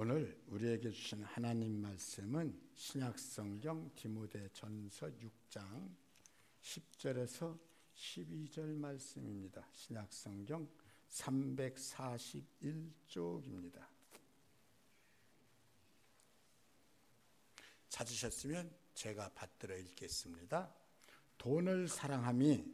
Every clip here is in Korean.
오늘 우리에게 주신 하나님 말씀은 신약성경 디모데전서 6장 10절에서 12절 말씀입니다. 신약성경 341쪽입니다. 찾으셨으면 제가 받들어 읽겠습니다. 돈을 사랑함이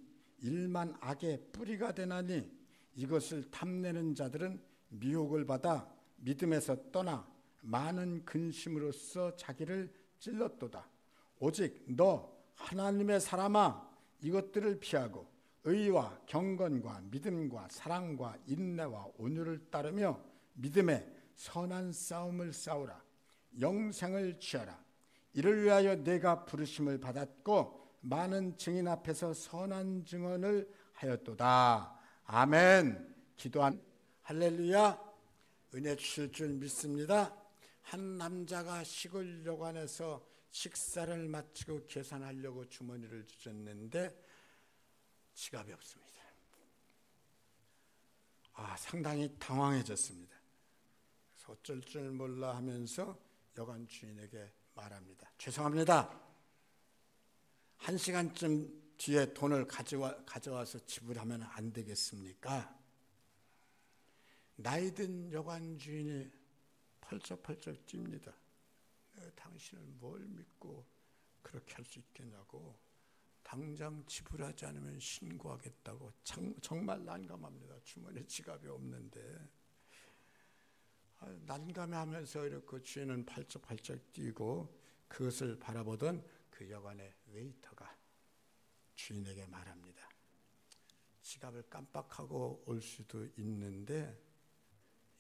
일만 악의 뿌리가 되나니 이것을 탐내는 자들은 미혹을 받아 믿음에서 떠나 많은 근심으로써 자기를 찔렀도다. 오직 너 하나님의 사람아, 이것들을 피하고 의와 경건과 믿음과 사랑과 인내와 온유를 따르며 믿음의 선한 싸움을 싸우라. 영생을 취하라. 이를 위하여 내가 부르심을 받았고 많은 증인 앞에서 선한 증언을 하였도다. 아멘. 기도한 할렐루야. 은혜 주실 줄 믿습니다. 한 남자가 시골 여관에서 식사를 마치고 계산하려고 주머니를 주셨는데 지갑이 없습니다. 상당히 당황해졌습니다. 그래서 어쩔 줄 몰라 하면서 여관 주인에게 말합니다. 죄송합니다. 1시간쯤 뒤에 돈을 가져와서 지불하면 안 되겠습니까? 나이든 여관 주인이 펄쩍펄쩍 뜁니다. 당신을 뭘 믿고 그렇게 할 수 있겠냐고, 당장 지불하지 않으면 신고하겠다고 정말 난감합니다. 주머니에 지갑이 없는데. 난감해하면서 이렇게 주인은 펄쩍펄쩍 뛰고 그것을 바라보던 그 여관의 웨이터가 주인에게 말합니다. 지갑을 깜빡하고 올 수도 있는데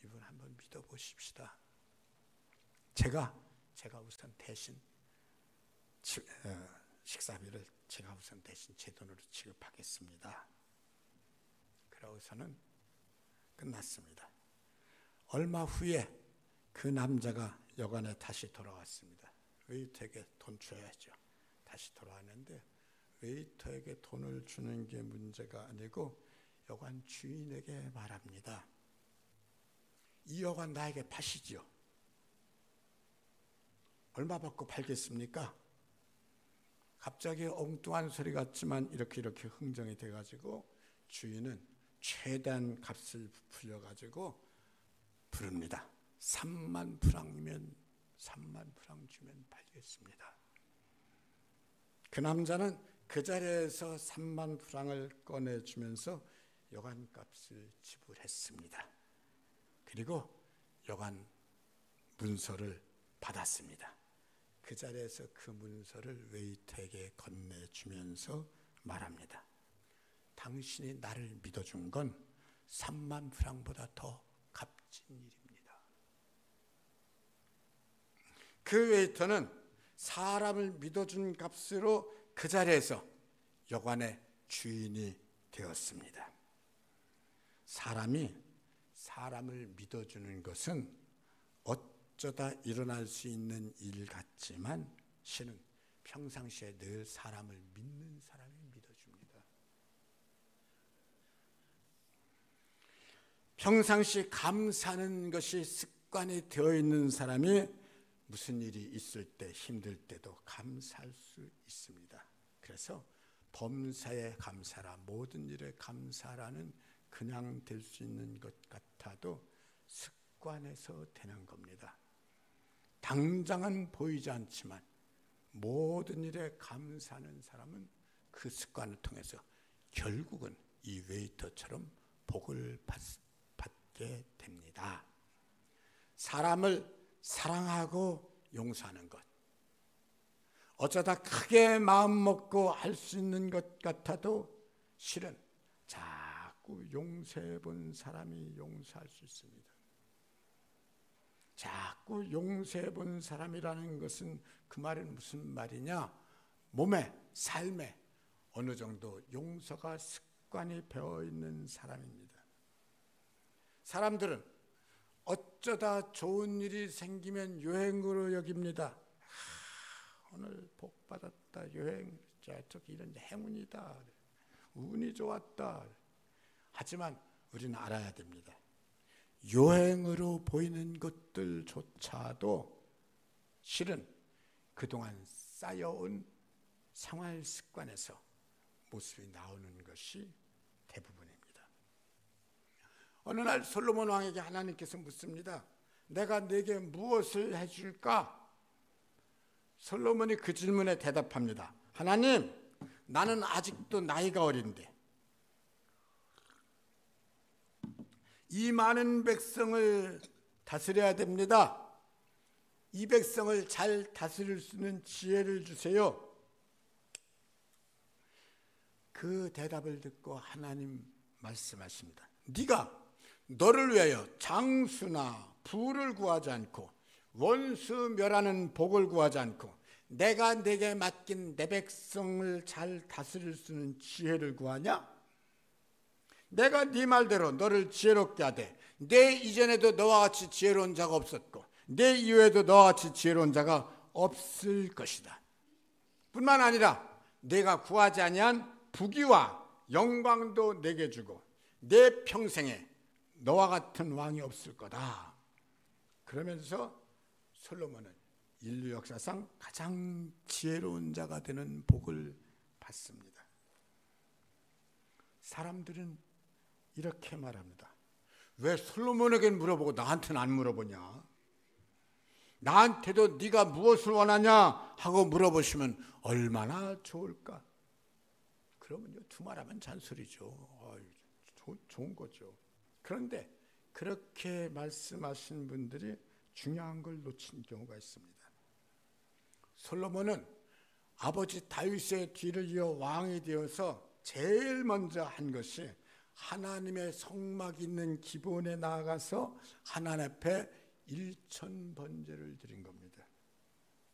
이분 한번 믿어보십시다. 제가 우선 대신 식사비를 제가 우선 대신 제 돈으로 지급하겠습니다. 그러고서는 끝났습니다. 얼마 후에 그 남자가 여관에 다시 돌아왔습니다. 웨이터에게 돈 줘야죠. 다시 돌아왔는데 웨이터에게 돈을 주는 게 문제가 아니고 여관 주인에게 말합니다. 이 여관 나에게 파시지요. 얼마 받고 팔겠습니까? 갑자기 엉뚱한 소리 같지만 이렇게 흥정이 돼가지고 주인은 최대한 값을 부풀려가지고 부릅니다. 3만 프랑이면 3만 프랑 주면 팔겠습니다. 그 남자는 그 자리에서 3만 프랑을 꺼내주면서 여관값을 지불했습니다. 그리고 여관 문서를 받았습니다. 그 자리에서 그 문서를 웨이터에게 건네주면서 말합니다. 당신이 나를 믿어준 건 3만 프랑보다 더 값진 일입니다. 그 웨이터는 사람을 믿어준 값으로 그 자리에서 여관의 주인이 되었습니다. 사람이 사람을 믿어주는 것은 어쩌다 일어날 수 있는 일 같지만 실은 평상시에 늘 사람을 믿는 사람이 믿어줍니다. 평상시 감사하는 것이 습관이 되어 있는 사람이 무슨 일이 있을 때, 힘들 때도 감사할 수 있습니다. 그래서 범사에 감사라, 모든 일에 감사라는 그냥 될 수 있는 것 같아도 습관에서 되는 겁니다. 당장은 보이지 않지만 모든 일에 감사하는 사람은 그 습관을 통해서 결국은 이 웨이터처럼 복을 받게 됩니다. 사람을 사랑하고 용서하는 것, 어쩌다 크게 마음 먹고 할 수 있는 것 같아도 실은 자꾸 용서해 본 사람이 용서할 수 있습니다. 자꾸 용서해 본 사람이라는 것은 그 말은 무슨 말이냐? 몸에, 삶에 어느 정도 용서가 습관이 배어 있는 사람입니다. 사람들은 어쩌다 좋은 일이 생기면 여행으로 여깁니다. 오늘 복 받았다, 여행, 저기 이런 행운이다, 운이 좋았다. 하지만 우리는 알아야 됩니다. 요행으로 보이는 것들조차도 실은 그동안 쌓여온 생활 습관에서 모습이 나오는 것이 대부분입니다. 어느 날 솔로몬 왕에게 하나님께서 묻습니다. 내가 네게 무엇을 해줄까? 솔로몬이 그 질문에 대답합니다. 하나님, 나는 아직도 나이가 어린데 이 많은 백성을 다스려야 됩니다. 이 백성을 잘 다스릴 수 있는 지혜를 주세요. 그 대답을 듣고 하나님 말씀하십니다. 네가 너를 위하여 장수나 부를 구하지 않고 원수 멸하는 복을 구하지 않고 내가 네게 맡긴 내 백성을 잘 다스릴 수 있는 지혜를 구하냐? 내가 네 말대로 너를 지혜롭게 하되 내 이전에도 너와 같이 지혜로운 자가 없었고 내 이후에도 너와 같이 지혜로운 자가 없을 것이다. 뿐만 아니라 내가 구하지 아니한 부귀와 영광도 내게 주고 내 평생에 너와 같은 왕이 없을 거다. 그러면서 솔로몬은 인류 역사상 가장 지혜로운 자가 되는 복을 받습니다. 사람들은 이렇게 말합니다. 왜 솔로몬에게 물어보고 나한테는 안 물어보냐? 나한테도 네가 무엇을 원하냐 하고 물어보시면 얼마나 좋을까? 그러면요, 두말하면 잔소리죠. 좋은 거죠. 그런데 그렇게 말씀하신 분들이 중요한 걸 놓친 경우가 있습니다. 솔로몬은 아버지 다윗의 뒤를 이어 왕이 되어서 제일 먼저 한 것이 하나님의 성막 있는 기본에 나아가서 하나님 앞에 1,000번제를 드린 겁니다.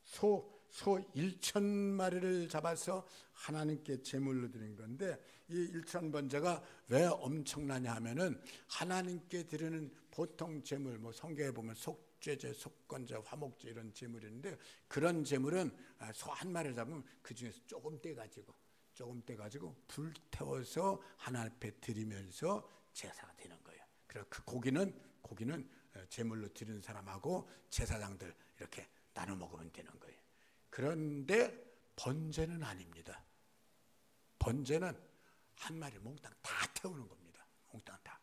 소 1,000마리를 잡아서 하나님께 제물로 드린 건데 이 1,000번제가 왜 엄청나냐 하면은 하나님께 드리는 보통 제물, 성경에 보면 속죄제, 속건제, 화목제 이런 제물이 있는데 그런 제물은 소 한 마리를 잡으면 그 중에서 조금 떼가지고 불태워서 하나님 앞에 드리면서 제사가 되는 거예요. 그래서 그 고기는 제물로 드리는 사람하고 제사장들 이렇게 나눠 먹으면 되는 거예요. 그런데 번제는 아닙니다. 번제는 한 마리 몽땅 다 태우는 겁니다. 몽땅 다.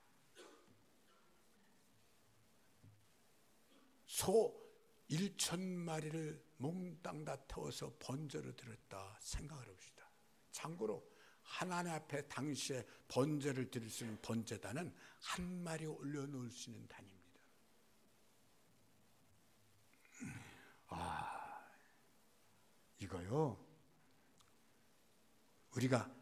소 1,000마리를 몽땅 다 태워서 번제로 드렸다 생각을 해봅시다. 참고로 하나님 앞에 당시에 번제를 드릴 수 있는 번제단은 한 마리 올려놓을 수 있는 단입니다. 이거요. 우리가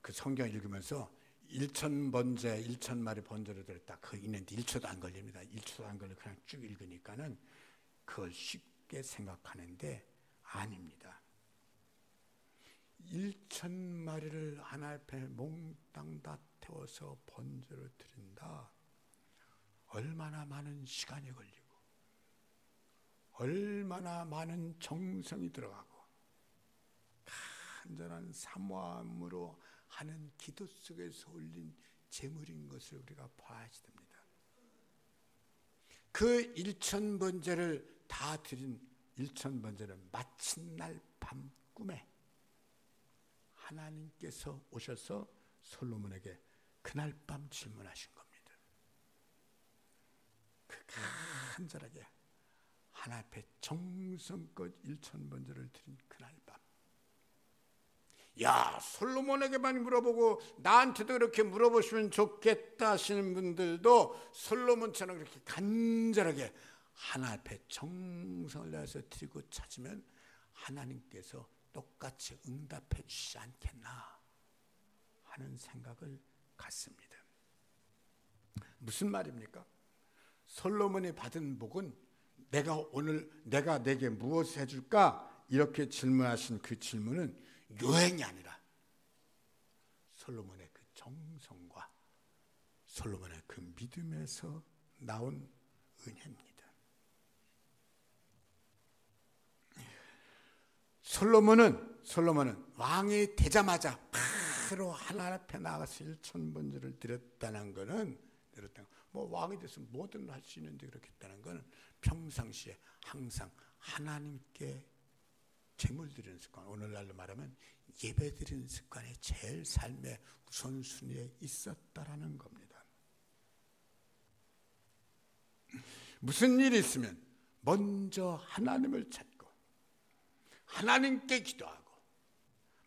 그 성경 읽으면서 1,000번제, 1,000마리 번제를 드렸다. 그거 있는데 1초도 안 걸립니다. 1초도 안 걸려 그냥 쭉 읽으니까는 그걸 쉽게 생각하는데 아닙니다. 1,000마리를 하나님 앞에 몽땅 다 태워서 번제로 드린다. 얼마나 많은 시간이 걸리고 얼마나 많은 정성이 들어가고 간절한 사모함으로 하는 기도 속에서 올린 제물인 것을 우리가 봐야 됩니다. 그 1,000번제를 다 드린 1,000번제를 마친 날 밤 꿈에 하나님께서 오셔서 솔로몬에게 그날 밤 질문하신 겁니다. 그 간절하게 하나님 앞에 정성껏 1,000번제를 드린 그날 밤. 야, 솔로몬에게만 물어보고 나한테도 그렇게 물어보시면 좋겠다 하시는 분들도 솔로몬처럼 그렇게 간절하게 하나님 앞에 정성을 다해서 드리고 찾으면 하나님께서 똑같이 응답해 주시지 않겠나 하는 생각을 갖습니다. 무슨 말입니까? 솔로몬이 받은 복은 내가 내게 무엇을 해줄까? 이렇게 질문하신 그 질문은 요행이 아니라 솔로몬의 그 정성과 솔로몬의 그 믿음에서 나온 은혜입니다. 솔로몬은 왕이 되자마자 바로 하나님 앞에 나가서 1,000번제를 드렸다는 것은 이렇다. 뭐 왕이 돼서 뭐든 할 수 있는데 그렇게 했다는 것은 평상시에 항상 하나님께 제물 드리는 습관, 오늘날로 말하면 예배 드리는 습관이 제일 삶의 우선순위에 있었다라는 겁니다. 무슨 일이 있으면 먼저 하나님을 찾고 하나님께 기도하고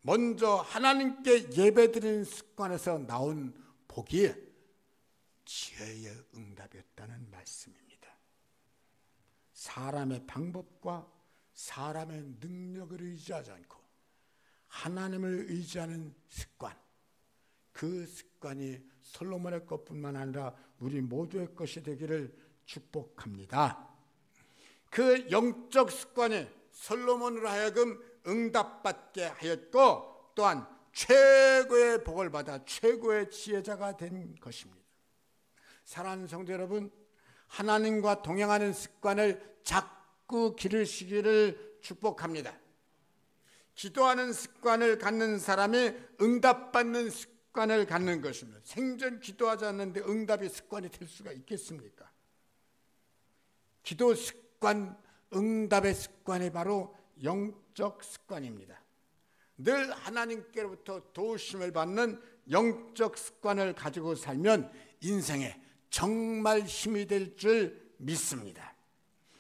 먼저 하나님께 예배드리는 습관에서 나온 복이 지혜의 응답이었다는 말씀입니다. 사람의 방법과 사람의 능력을 의지하지 않고 하나님을 의지하는 습관, 그 습관이 솔로몬의 것뿐만 아니라 우리 모두의 것이 되기를 축복합니다. 그 영적 습관이 솔로몬으로 하여금 응답받게 하였고 또한 최고의 복을 받아 최고의 지혜자가 된 것입니다. 사랑하는 성도 여러분, 하나님과 동행하는 습관을 자꾸 기르시기를 축복합니다. 기도하는 습관을 갖는 사람이 응답받는 습관을 갖는 것입니다. 생전 기도하지 않는데 응답이 습관이 될 수가 있겠습니까? 기도 습관, 응답의 습관이 바로 영적 습관입니다. 늘 하나님께로부터 도우심을 받는 영적 습관을 가지고 살면 인생에 정말 힘이 될 줄 믿습니다.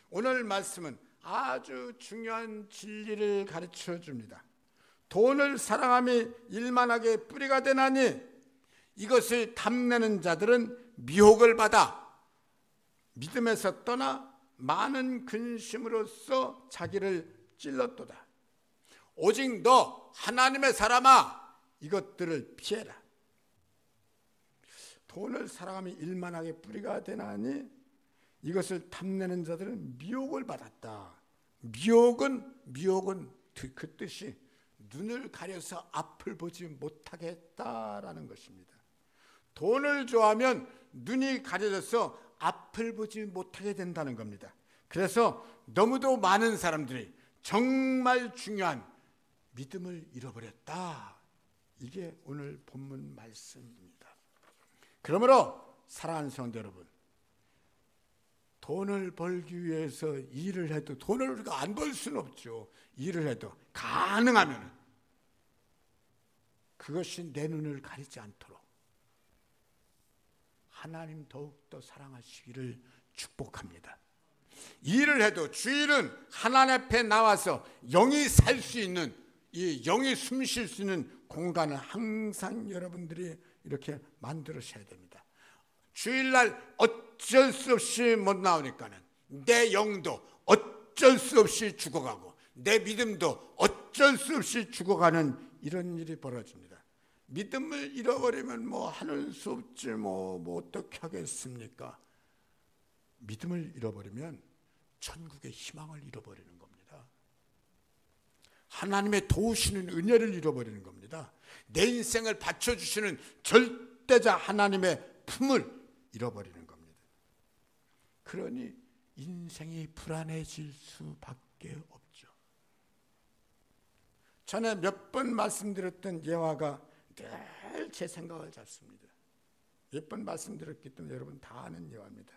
오늘 말씀은 아주 중요한 진리를 가르쳐 줍니다. 돈을 사랑함이 일만하게 뿌리가 되나니 이것을 탐내는 자들은 미혹을 받아 믿음에서 떠나 많은 근심으로써 자기를 찔렀도다. 오직 너 하나님의 사람아 이것들을 피해라. 돈을 사랑함이 일만하게 뿌리가 되나니 이것을 탐내는 자들은 미혹을 받았다. 미혹은 그 뜻이 눈을 가려서 앞을 보지 못하게 했다라는 것입니다. 돈을 좋아하면 눈이 가려져서 앞을 보지 못하게 된다는 겁니다. 그래서 너무도 많은 사람들이 정말 중요한 믿음을 잃어버렸다. 이게 오늘 본문 말씀입니다. 그러므로 사랑하는 성도 여러분, 돈을 벌기 위해서 일을 해도 돈을 우리가 안 벌 수는 없죠. 일을 해도 가능하면 그것이 내 눈을 가리지 않도록 하나님 더욱더 사랑하시기를 축복합니다. 일을 해도 주일은 하나님 앞에 나와서 영이 살 수 있는, 이 영이 숨 쉴 수 있는 공간을 항상 여러분들이 이렇게 만들으셔야 됩니다. 주일날 어쩔 수 없이 못 나오니까는 내 영도 어쩔 수 없이 죽어가고 내 믿음도 어쩔 수 없이 죽어가는 이런 일이 벌어집니다. 믿음을 잃어버리면 뭐 하는 수 없지 뭐 어떻게 하겠습니까? 믿음을 잃어버리면 천국의 희망을 잃어버리는 겁니다. 하나님의 도우시는 은혜를 잃어버리는 겁니다. 내 인생을 받쳐주시는 절대자 하나님의 품을 잃어버리는 겁니다. 그러니 인생이 불안해질 수밖에 없죠. 전에 몇 번 말씀드렸던 예화가 늘 제 생각을 잡습니다. 몇 번 말씀드렸기 때문에 여러분 다 아는 예화입니다.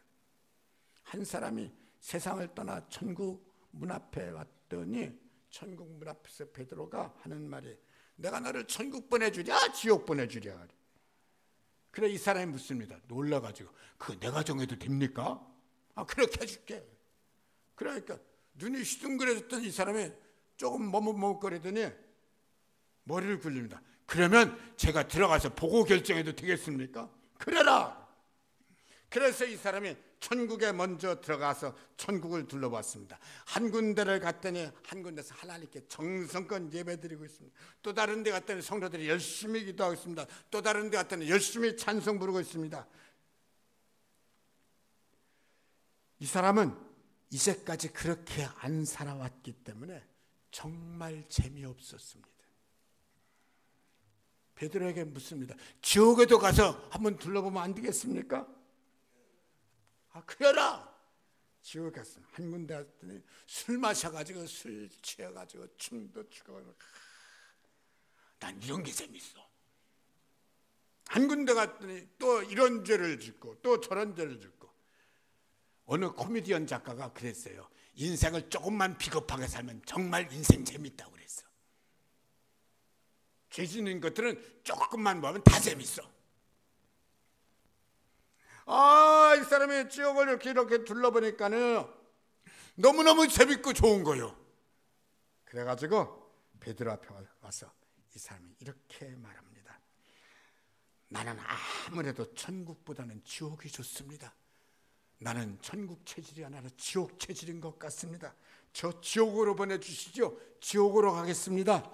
한 사람이 세상을 떠나 천국 문 앞에 왔더니 천국 문 앞에서 베드로가 하는 말이 내가 너를 천국 보내주랴 지옥 보내주랴. 그래 이 사람이 묻습니다. 놀라가지고 그거 내가 정해도 됩니까? 그렇게 해줄게. 그러니까 눈이 휘둥그레졌던 이 사람이 조금 머뭇머뭇거리더니 머리를 굴립니다. 그러면 제가 들어가서 보고 결정해도 되겠습니까? 그래라. 그래서 이 사람이 천국에 먼저 들어가서 천국을 둘러봤습니다. 한 군데를 갔더니 한 군데서 하나님께 정성껏 예배드리고 있습니다. 또 다른 데 갔더니 성도들이 열심히 기도하고 있습니다. 또 다른 데 갔더니 열심히 찬송 부르고 있습니다. 이 사람은 이제까지 그렇게 안 살아왔기 때문에 정말 재미없었습니다. 베드로에게 묻습니다. 지옥에도 가서 한번 둘러보면 안 되겠습니까? 그래라. 지옥에 갔어. 한 군데 갔더니 술 마셔가지고 술 취해가지고 춤도 추고 난 이런 게 재밌어. 한 군데 갔더니 또 이런 죄를 짓고 또 저런 죄를 짓고. 어느 코미디언 작가가 그랬어요. 인생을 조금만 비겁하게 살면 정말 인생 재밌다고 그랬어. 죄 짓는 것들은 조금만 보면 다 재밌어. 이 사람이 지옥을 이렇게 둘러보니까는 너무너무 재밌고 좋은 거요. 그래가지고 베드로 앞에 와서 이 사람이 이렇게 말합니다. 나는 아무래도 천국보다는 지옥이 좋습니다. 나는 천국 체질이 아니라 지옥 체질인 것 같습니다. 저 지옥으로 보내주시죠. 지옥으로 가겠습니다.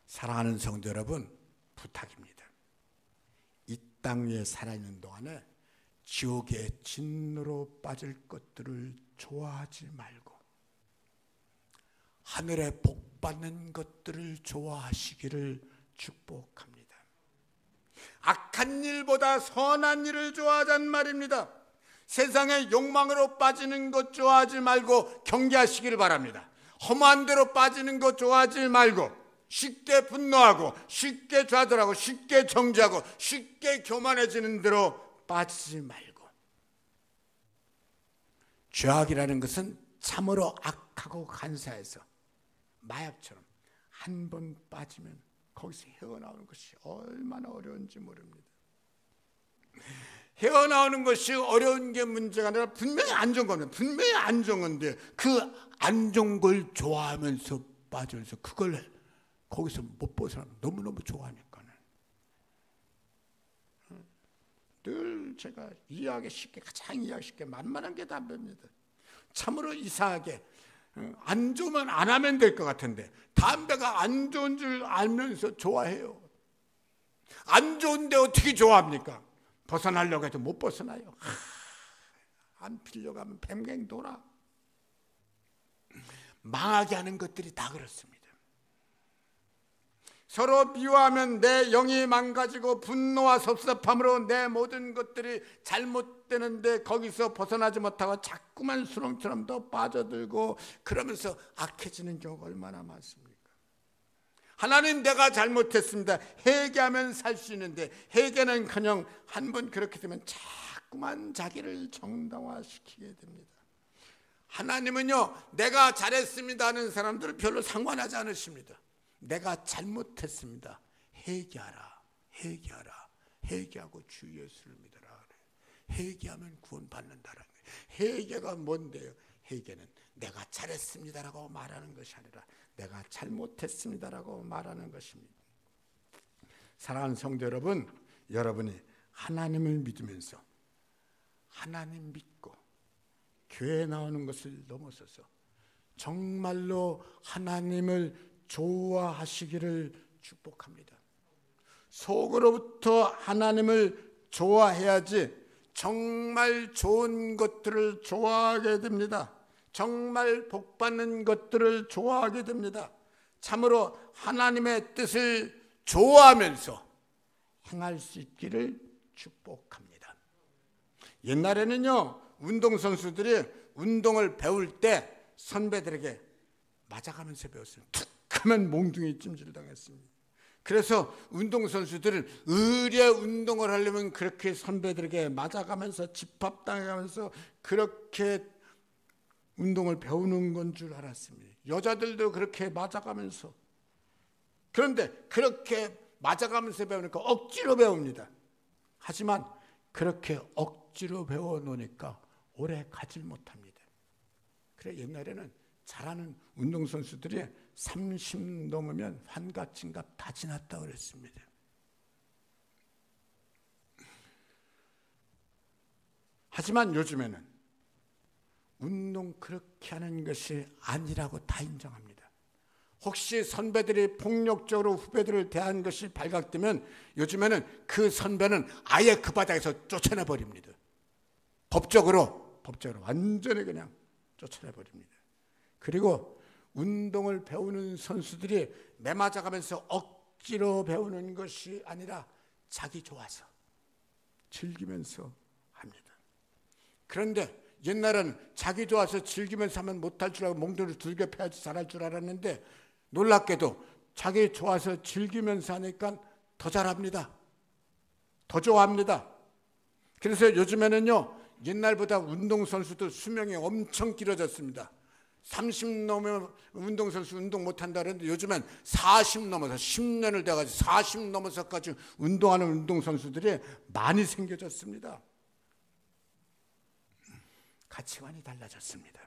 사랑하는 성도 여러분, 부탁입니다. 이 땅 위에 살아있는 동안에 지옥의 진노로 빠질 것들을 좋아하지 말고 하늘에 복 받는 것들을 좋아하시기를 축복합니다. 악한 일보다 선한 일을 좋아하자는 말입니다. 세상의 욕망으로 빠지는 것 좋아하지 말고 경계하시기를 바랍니다. 험한 대로 빠지는 것 좋아하지 말고 쉽게 분노하고 쉽게 좌절하고 쉽게 정죄하고 쉽게 교만해지는 대로 빠지지 말고. 죄악이라는 것은 참으로 악하고 간사해서 마약처럼 한 번 빠지면 거기서 헤어나오는 것이 얼마나 어려운지 모릅니다. 헤어나오는 것이 어려운 게 문제가 아니라 분명히 안 좋은 겁니다. 분명히 안 좋은 건데 그 안 좋은 걸 좋아하면서 빠져서 그걸 거기서 못 벗어나면 너무너무 좋아하니까는. 늘 제가 이해하기 쉽게, 가장 이해하기 쉽게 만만한 게 담배입니다. 참으로 이상하게 안 좋으면 안 하면 될 것 같은데 담배가 안 좋은 줄 알면서 좋아해요. 안 좋은데 어떻게 좋아합니까? 벗어나려고 해도 못 벗어나요. 안 피려고 하면 뱀갱 돌아. 망하게 하는 것들이 다 그렇습니다. 서로 미워하면 내 영이 망가지고 분노와 섭섭함으로 내 모든 것들이 잘못되는데 거기서 벗어나지 못하고 자꾸만 수렁처럼 더 빠져들고 그러면서 악해지는 경우가 얼마나 많습니까? 하나님, 내가 잘못했습니다. 회개하면 살 수 있는데 회개는커녕 한 번 그렇게 되면 자꾸만 자기를 정당화시키게 됩니다. 하나님은요, 내가 잘했습니다 하는 사람들은 별로 상관하지 않으십니다. 내가 잘못했습니다. 회개하라, 회개하라, 회개하고 주 예수를 믿어라. 회개하면 구원받는다라는 거예요. 회개가 뭔데요? 회개는 내가 잘했습니다라고 말하는 것이 아니라 내가 잘못했습니다라고 말하는 것입니다. 사랑하는 성도 여러분, 여러분이 하나님을 믿으면서 하나님 믿고 교회에 나오는 것을 넘어서서 정말로 하나님을 좋아하시기를 축복합니다. 속으로부터 하나님을 좋아해야지 정말 좋은 것들을 좋아하게 됩니다. 정말 복받는 것들을 좋아하게 됩니다. 참으로 하나님의 뜻을 좋아하면서 행할 수 있기를 축복합니다. 옛날에는요, 운동선수들이 운동을 배울 때 선배들에게 맞아가면서 배웠어요. 툭 하면 몽둥이 찜질 당했습니다. 그래서 운동선수들은 의리의 운동을 하려면 그렇게 선배들에게 맞아가면서 집합당하면서 그렇게 운동을 배우는 건 줄 알았습니다. 여자들도 그렇게 맞아가면서. 그런데 그렇게 맞아가면서 배우니까 억지로 배웁니다. 하지만 그렇게 억지로 배워놓으니까 오래 가질 못합니다. 그래, 옛날에는 잘하는 운동선수들이 30 넘으면 환갑진갑 다 지났다고 그랬습니다. 하지만 요즘에는 운동 그렇게 하는 것이 아니라고 다 인정합니다. 혹시 선배들이 폭력적으로 후배들을 대한 것이 발각되면 요즘에는 그 선배는 아예 그 바닥에서 쫓아내버립니다. 법적으로 완전히 그냥 쫓아내버립니다. 그리고 운동을 배우는 선수들이 매맞아가면서 억지로 배우는 것이 아니라 자기 좋아서 즐기면서 합니다. 그런데 옛날에는 자기 좋아서 즐기면서 하면 못할 줄 알고 몽둥이를 두들겨 패야지 잘할 줄 알았는데 놀랍게도 자기 좋아서 즐기면서 하니까 더 잘합니다. 더 좋아합니다. 그래서 요즘에는요, 옛날보다 운동선수들 수명이 엄청 길어졌습니다. 30 넘으면 운동선수 운동 못한다 그랬는데 요즘엔 40 넘어서 10년을 돼가지고 40 넘어서까지 운동하는 운동선수들이 많이 생겨졌습니다. 가치관이 달라졌습니다.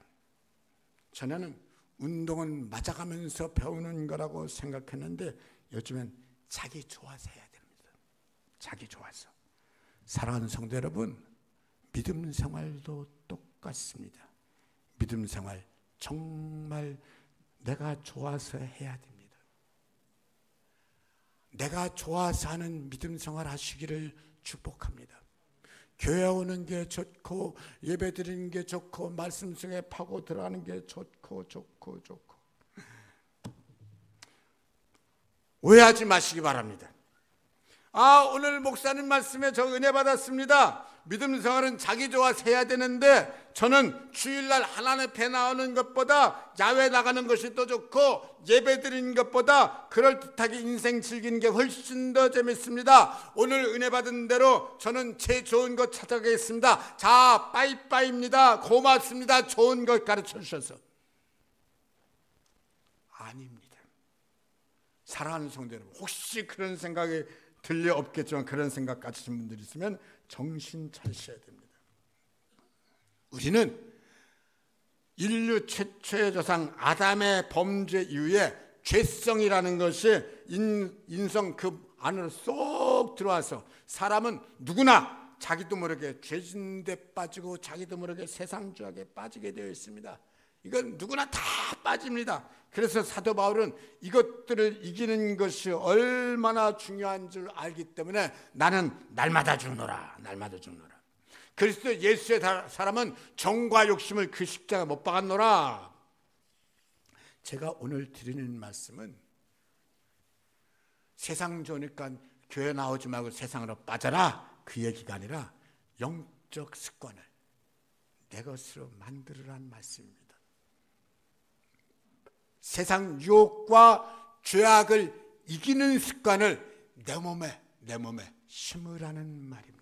전에는 운동은 맞아가면서 배우는 거라고 생각했는데 요즘엔 자기 좋아서 해야 됩니다. 자기 좋아서. 사랑하는 성도 여러분, 믿음 생활도 똑같습니다. 믿음 생활 정말 내가 좋아서 해야 됩니다. 내가 좋아서 하는 믿음 생활 하시기를 축복합니다. 교회 오는 게 좋고 예배 드리는 게 좋고 말씀 속에 파고 들어가는 게 좋고 오해하지 마시기 바랍니다. 오늘 목사님 말씀에 저 은혜 받았습니다. 믿음 생활은 자기 좋아서 해야 되는데 저는 주일날 하나님 앞에 나오는 것보다 야외 나가는 것이 더 좋고 예배 드리는 것보다 그럴듯하게 인생 즐기는 게 훨씬 더 재밌습니다. 오늘 은혜 받은 대로 저는 제 좋은 것 찾아가겠습니다. 자, 빠이빠이입니다. 고맙습니다. 좋은 것 가르쳐 주셔서. 아닙니다. 사랑하는 성도 여러분, 혹시 그런 생각이 들려 없겠지만 그런 생각 가지신 분들이 있으면 정신 차리셔야 됩니다. 우리는 인류 최초의 조상 아담의 범죄 이후에 죄성이라는 것이 인성 그 안으로 쏙 들어와서 사람은 누구나 자기도 모르게 죄진데 빠지고 자기도 모르게 세상 죄악에 빠지게 되어 있습니다. 이건 누구나 다 빠집니다. 그래서 사도 바울은 이것들을 이기는 것이 얼마나 중요한 줄 알기 때문에 나는 날마다 죽노라. 그리스도 예수의 사람은 정과 욕심을 그 십자가 못 박았노라. 제가 오늘 드리는 말씀은 세상 좋으니까 교회 나오지 말고 세상으로 빠져라 그 얘기가 아니라 영적 습관을 내 것으로 만들으라는 말씀입니다. 세상 유혹과 죄악을 이기는 습관을 내 몸에 심으라는 말입니다.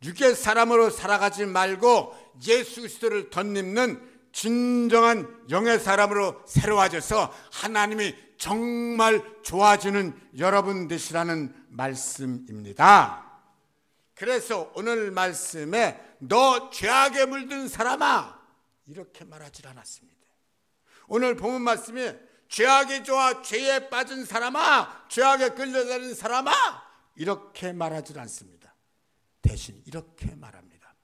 육의 사람으로 살아가지 말고 예수 그리스도를 덧입는 진정한 영의 사람으로 새로워져서 하나님이 정말 좋아지는 여러분 되시라는 말씀입니다. 그래서 오늘 말씀에 너 죄악에 물든 사람아 이렇게 말하지 않았습니다. 오늘 본문 말씀이 죄악이 좋아 죄에 빠진 사람아, 죄악에 끌려다니는 사람아 이렇게 말하지 않습니다. 대신 이렇게 말합니다.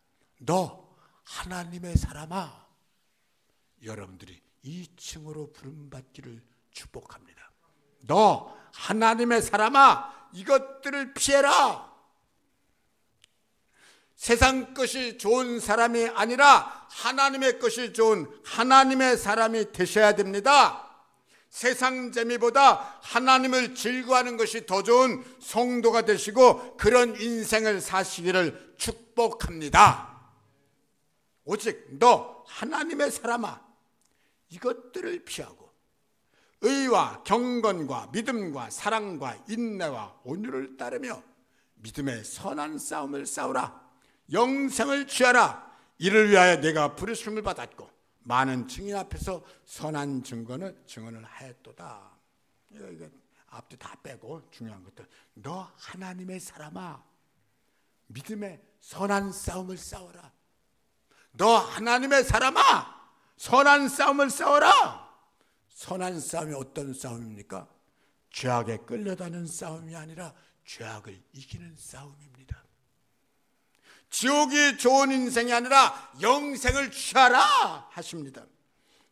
너 하나님의 사람아. 여러분들이 이 층으로 부름받기를 축복합니다. 너 하나님의 사람아, 이것들을 피해라. 세상 것이 좋은 사람이 아니라 하나님의 것이 좋은 하나님의 사람이 되셔야 됩니다. 세상 재미보다 하나님을 즐거워하는 것이 더 좋은 성도가 되시고 그런 인생을 사시기를 축복합니다. 오직 너 하나님의 사람아, 이것들을 피하고 의와 경건과 믿음과 사랑과 인내와 온유를 따르며 믿음의 선한 싸움을 싸우라. 영생을 취하라. 이를 위하여 내가 부르심을 받았고 많은 증인 앞에서 선한 증언을 하였도다. 이거 앞뒤 다 빼고 중요한 것들. 너 하나님의 사람아, 믿음의 선한 싸움을 싸워라. 너 하나님의 사람아, 선한 싸움을 싸워라. 선한 싸움이 어떤 싸움입니까? 죄악에 끌려다니는 싸움이 아니라 죄악을 이기는 싸움입니다. 지옥이 좋은 인생이 아니라 영생을 취하라 하십니다.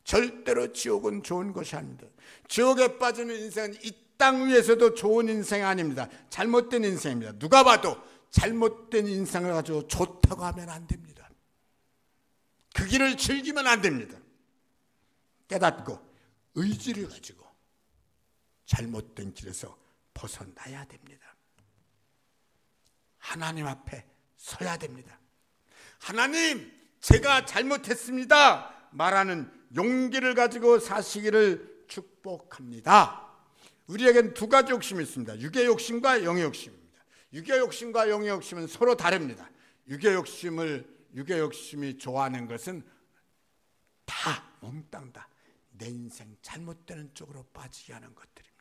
절대로 지옥은 좋은 것이 아닙니다. 지옥에 빠지는 인생은 이 땅 위에서도 좋은 인생이 아닙니다. 잘못된 인생입니다. 누가 봐도 잘못된 인생을 가지고 좋다고 하면 안 됩니다. 그 길을 즐기면 안 됩니다. 깨닫고 의지를 가지고 잘못된 길에서 벗어나야 됩니다. 하나님 앞에 서야 됩니다. 하나님, 제가 잘못했습니다 말하는 용기를 가지고 사시기를 축복합니다. 우리에겐 두 가지 욕심이 있습니다. 육의 욕심과 영의 욕심입니다. 육의 욕심과 영의 욕심은 서로 다릅니다. 육의 욕심이 좋아하는 것은 다 몽땅 다 내 인생 잘못되는 쪽으로 빠지게 하는 것들입니다.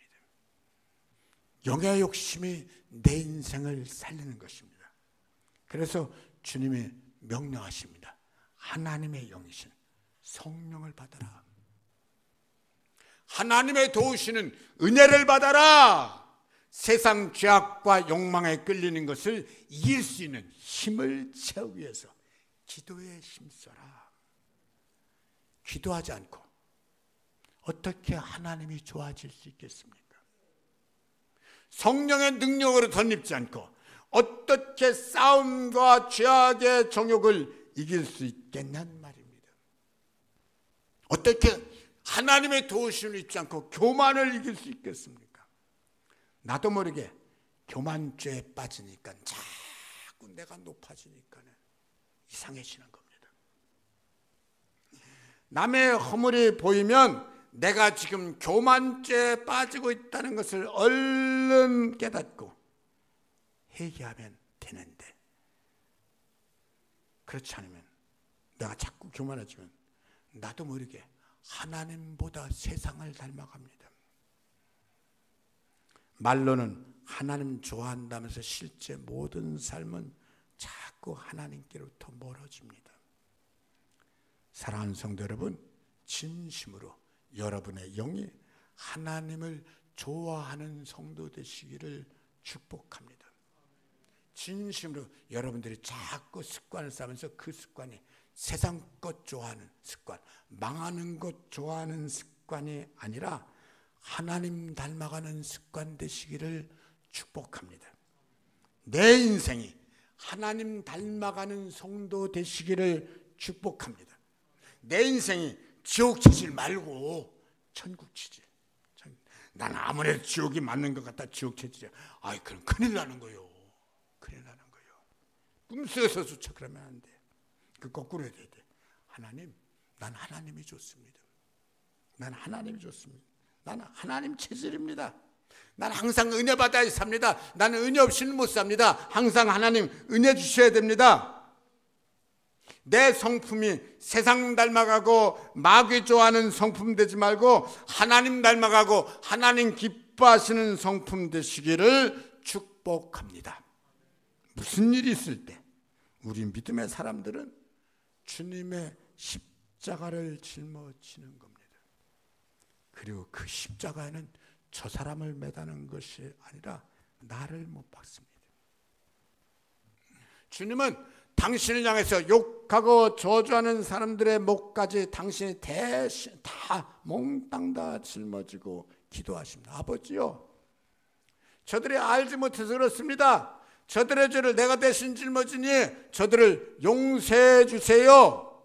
영의 욕심이 내 인생을 살리는 것입니다. 그래서 주님이 명령하십니다. 하나님의 영이신 성령을 받아라. 하나님의 도우시는 은혜를 받아라. 세상 죄악과 욕망에 끌리는 것을 이길 수 있는 힘을 채우기 위해서 기도에 힘써라. 기도하지 않고 어떻게 하나님이 좋아질 수 있겠습니까? 성령의 능력으로 덧입지 않고 어떻게 싸움과 죄악의 정욕을 이길 수 있겠냐는 말입니다. 어떻게 하나님의 도우심을 잊지 않고 교만을 이길 수 있겠습니까? 나도 모르게 교만죄에 빠지니까 자꾸 내가 높아지니까 이상해지는 겁니다. 남의 허물이 보이면 내가 지금 교만죄에 빠지고 있다는 것을 얼른 깨닫고 회개하면 되는데, 그렇지 않으면 내가 자꾸 교만해지면 나도 모르게 하나님보다 세상을 닮아갑니다. 말로는 하나님 좋아한다면서 실제 모든 삶은 자꾸 하나님께로부터 멀어집니다. 사랑하는 성도 여러분, 진심으로 여러분의 영이 하나님을 좋아하는 성도 되시기를 축복합니다. 진심으로 여러분들이 자꾸 습관을 쌓으면서 그 습관이 세상 것 좋아하는 습관, 망하는 것 좋아하는 습관이 아니라 하나님 닮아가는 습관 되시기를 축복합니다. 내 인생이 하나님 닮아가는 성도 되시기를 축복합니다. 내 인생이 지옥 치질 말고 천국 치질. 나는 아무래도 지옥이 맞는 것 같다. 지옥 치질. 아이, 그럼 큰일 나는 거요. 큰일 나는 거요. 꿈속에서조차 그러면 안 돼. 그 거꾸로 해야 돼. 하나님, 난 하나님이 좋습니다. 난 하나님이 좋습니다. 나는 하나님 체질입니다. 난 항상 은혜 받아야 삽니다. 나는 은혜 없이는 못 삽니다. 항상 하나님 은혜 주셔야 됩니다. 내 성품이 세상 닮아가고 마귀 좋아하는 성품 되지 말고 하나님 닮아가고 하나님 기뻐하시는 성품 되시기를 축복합니다. 무슨 일이 있을 때 우리 믿음의 사람들은 주님의 십자가를 짊어지는 겁니다. 그리고 그 십자가에는 저 사람을 매다는 것이 아니라 나를 못 박습니다. 주님은 당신을 향해서 욕하고 저주하는 사람들의 목까지 당신이 대신 다 몽땅 다 짊어지고 기도하십니다. 아버지요, 저들이 알지 못해서 그렇습니다. 저들의 죄를 내가 대신 짊어지니 저들을 용서해 주세요.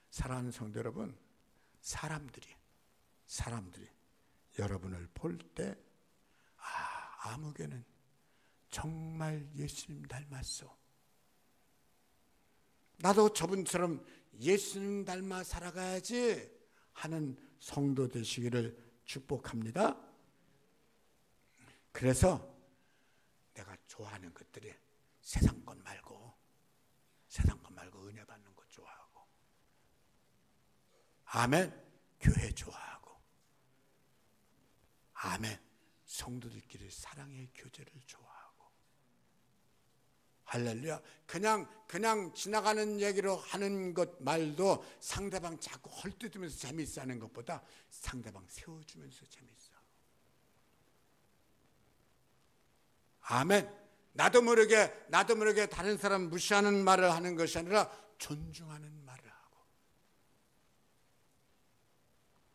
사랑하는 성도 여러분, 사람들이 여러분을 볼 때 아무개는 정말 예수님 닮았어. 나도 저분처럼 예수님 닮아 살아가야지 하는 성도 되시기를 축복합니다. 그래서 내가 좋아하는 것들이 세상 것 말고 은혜 받는 것 좋아하고, 아멘, 교회 좋아하고, 아멘, 성도들끼리 사랑의 교제를 좋아하고, 할렐루야. 그냥 지나가는 얘기로 하는 것 말도 상대방 자꾸 헐뜯으면서 재미있어 하는 것보다 상대방 세워주면서 재미있어. 아멘. 나도 모르게 다른 사람 무시하는 말을 하는 것이 아니라 존중하는 말을 하고.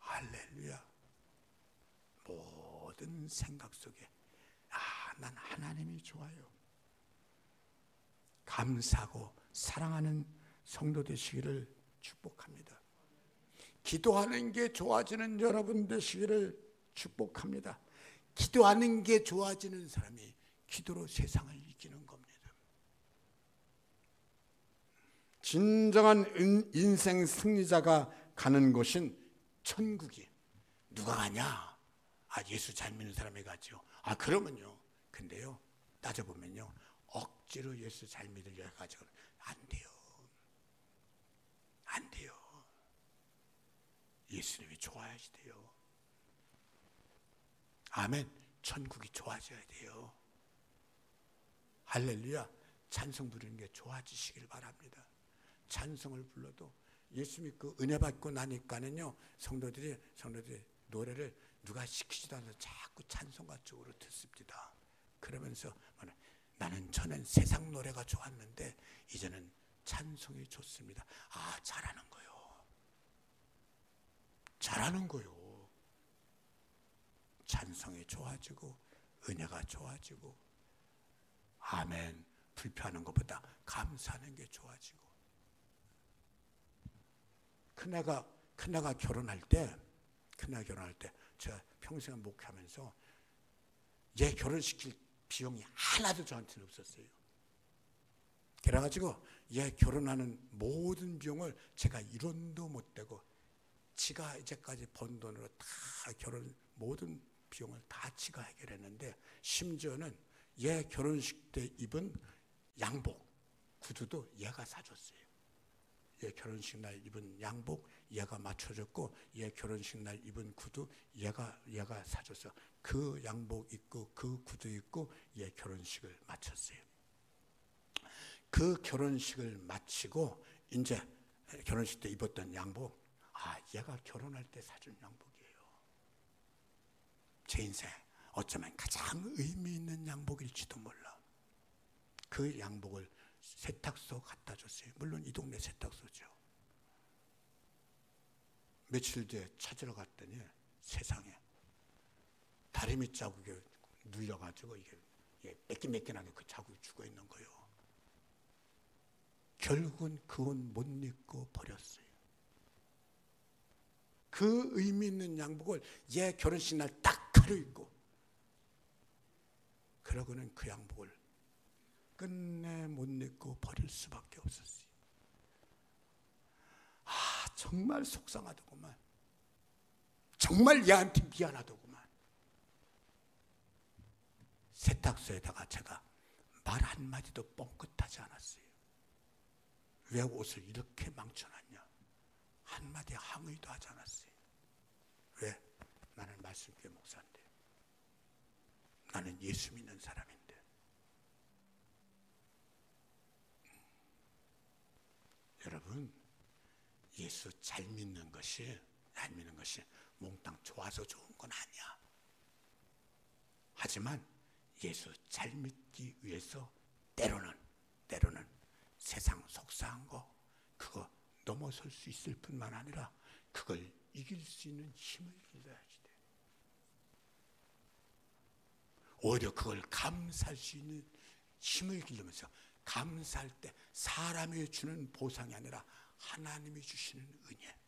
할렐루야. 모든 생각 속에 난 하나님이 좋아요. 감사하고 사랑하는 성도 되시기를 축복합니다. 기도하는 게 좋아지는 여러분 되시기를 축복합니다. 기도하는 게 좋아지는 사람이 기도로 세상을 이기는 겁니다. 진정한 인생 승리자가 가는 곳인 천국이 누가 가냐? 예수 잘 믿는 사람이 가죠. 그러면요. 근데요, 따져보면요, 억지로 예수 잘 믿으려 가지고 안 돼요. 안 돼요. 예수님이 좋아야지 돼요. 아멘. 천국이 좋아져야 돼요. 할렐루야. 찬송 부르는 게 좋아지시길 바랍니다. 찬송을 불러도 예수 믿고 은혜 받고 나니까는요, 성도들이 노래를 누가 시키지도 않아서 자꾸 찬송가 쪽으로 듣습니다. 그러면서 저는 세상 노래가 좋았는데 이제는 찬송이 좋습니다. 잘하는 거요. 잘하는 거요. 찬송이 좋아지고 은혜가 좋아지고, 아멘. 불평하는 것보다 감사하는 게 좋아지고. 큰애가 결혼할 때 제가 평생 목회하면서 얘 결혼시킬 비용이 하나도 저한테는 없었어요. 그래가지고 얘 결혼하는 모든 비용을 제가 1원도 못 대고, 지가 이제까지 번 돈으로 다 결혼 모든 비용을 다 지가 해결했는데, 심지어는 얘 결혼식 때 입은 양복, 구두도 얘가 사줬어요. 얘 결혼식 날 입은 양복 얘가 맞춰줬고, 얘 결혼식 날 입은 구두 얘가 사줬어. 그 양복 입고 그 구두 입고 얘 결혼식을 마쳤어요. 그 결혼식을 마치고 이제 결혼식 때 입었던 양복, 얘가 결혼할 때 사준 양복이에요. 제 인생 어쩌면 가장 의미 있는 양복일지도 몰라. 그 양복을 세탁소 갖다 줬어요. 물론 이 동네 세탁소죠. 며칠 뒤에 찾으러 갔더니 세상에 다리미 자국에 눌려가지고 이게 매끈매끈하게 그 자국이 죽어 있는 거예요. 결국은 그 옷 못 입고 버렸어요. 그 의미 있는 양복을 얘 결혼식 날 딱 하루 입고, 그러고는 그 양복을 끝내 못 입고 버릴 수밖에 없었어요. 정말 속상하더구만. 정말 얘한테 미안하더구만. 세탁소에다가 제가 말 한마디도 뻥끗하지 않았어요. 왜 옷을 이렇게 망쳐놨냐, 한마디 항의도 하지 않았어요. 왜? 나는 말씀교회 목사인데, 나는 예수 믿는 사람인데. 여러분, 예수 잘 믿는 것이 몽땅 좋아서 좋은 건 아니야. 하지만 예수 잘 믿기 위해서 때로는 세상 속상한 거 그거 넘어설 수 있을 뿐만 아니라 그걸 이길 수 있는 힘을 길러야지 돼. 오히려 그걸 감사할 수 있는 힘을 기르면서, 감사할 때 사람이 주는 보상이 아니라 하나님이 주시는 은혜.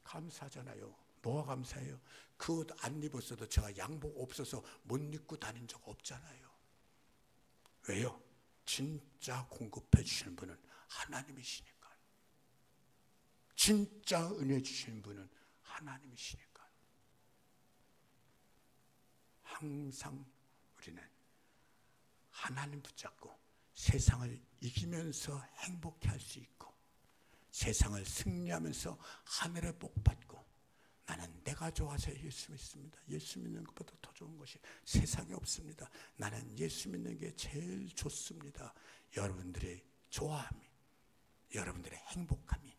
감사하잖아요. 뭐가 감사해요? 그 옷 안 입었어도 제가 양복 없어서 못 입고 다닌 적 없잖아요. 왜요? 진짜 공급해 주시는 분은 하나님이시니까. 진짜 은혜 주시는 분은 하나님이시니까. 항상 우리는 하나님 붙잡고 세상을 이기면서 행복해 할 수 있고, 세상을 승리하면서 하늘의 복 받고, 나는 내가 좋아서 예수 믿습니다. 예수 믿는 것보다 더 좋은 것이 세상에 없습니다. 나는 예수 믿는 게 제일 좋습니다. 여러분들의 좋아함이, 여러분들의 행복함이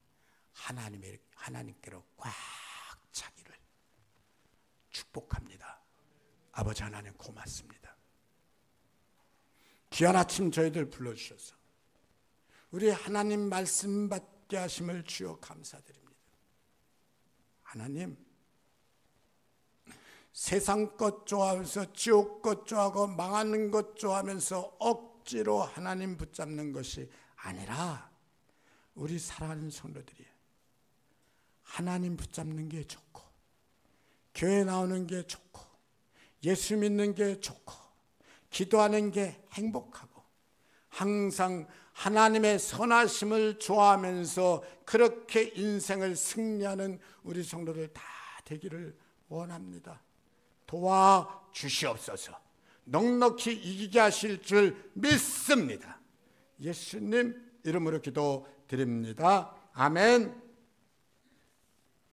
하나님께로 꽉 차기를 축복합니다. 아버지 하나님 고맙습니다. 귀한 아침 저희들 불러주셔서 우리 하나님 말씀 받게 하심을 주여 감사드립니다. 하나님, 세상 것 좋아하면서 지옥 것 좋아하고 망하는 것 좋아하면서 억지로 하나님 붙잡는 것이 아니라, 우리 사랑하는 성도들이 하나님 붙잡는 게 좋고, 교회 나오는 게 좋고, 예수 믿는 게 좋고, 기도하는 게 행복하고, 항상 하나님의 선하심을 좋아하면서 그렇게 인생을 승리하는 우리 성도들 다 되기를 원합니다. 도와주시옵소서. 넉넉히 이기게 하실 줄 믿습니다. 예수님 이름으로 기도드립니다. 아멘.